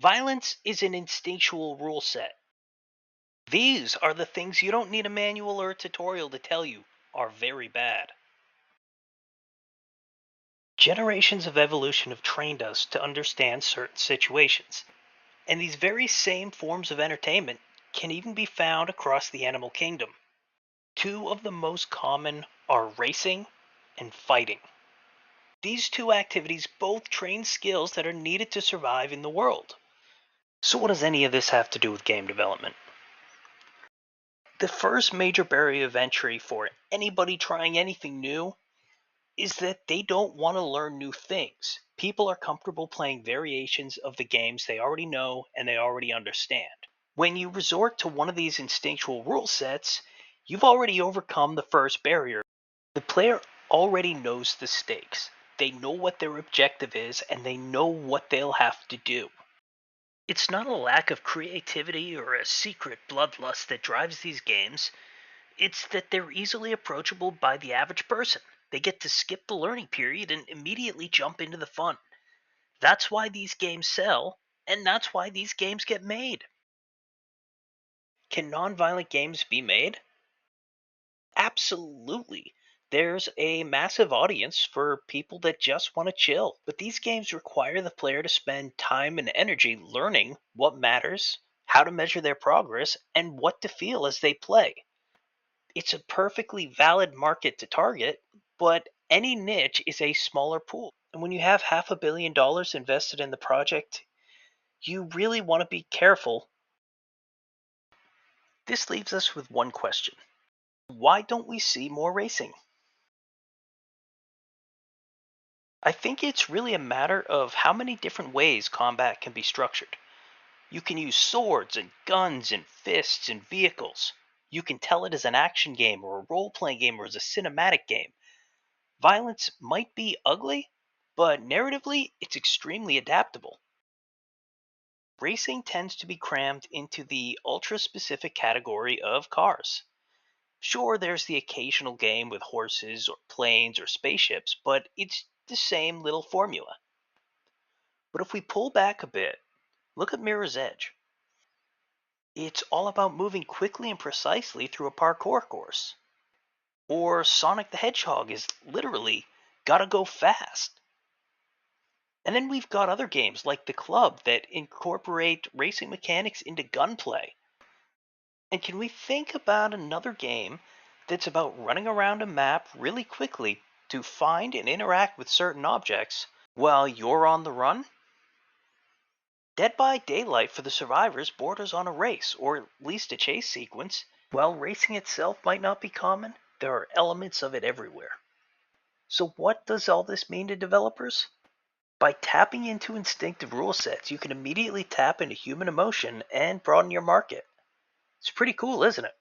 Violence is an instinctual rule set. These are the things you don't need a manual or a tutorial to tell you are very bad. Generations of evolution have trained us to understand certain situations, and these very same forms of entertainment can even be found across the animal kingdom. Two of the most common are racing and fighting. These two activities both train skills that are needed to survive in the world. So, what does any of this have to do with game development? The first major barrier of entry for anybody trying anything new is that they don't want to learn new things. People are comfortable playing variations of the games they already know and they already understand. When you resort to one of these instinctual rule sets, you've already overcome the first barrier. The player already knows the stakes. They know what their objective is and they know what they'll have to do. It's not a lack of creativity or a secret bloodlust that drives these games. It's that they're easily approachable by the average person. They get to skip the learning period and immediately jump into the fun. That's why these games sell, and that's why these games get made. Can nonviolent games be made? Absolutely. There's a massive audience for people that just want to chill. But these games require the player to spend time and energy learning what matters, how to measure their progress, and what to feel as they play. It's a perfectly valid market to target, but any niche is a smaller pool. And when you have $500 million invested in the project, you really want to be careful. This leaves us with one question. Why don't we see more racing? I think it's really a matter of how many different ways combat can be structured. You can use swords and guns and fists and vehicles. You can tell it as an action game or a role playing game or as a cinematic game. Violence might be ugly, but narratively, it's extremely adaptable. Racing tends to be crammed into the ultra specific category of cars. Sure, there's the occasional game with horses or planes or spaceships, but it's the same little formula. But if we pull back a bit, look at Mirror's Edge. It's all about moving quickly and precisely through a parkour course. Or Sonic the Hedgehog is literally gotta go fast. And then we've got other games like The Club that incorporate racing mechanics into gunplay. And can we think about another game that's about running around a map really quickly to find and interact with certain objects while you're on the run? Dead by Daylight for the survivors borders on a race, or at least a chase sequence. While racing itself might not be common, there are elements of it everywhere. So, what does all this mean to developers? By tapping into instinctive rule sets, you can immediately tap into human emotion and broaden your market. It's pretty cool, isn't it?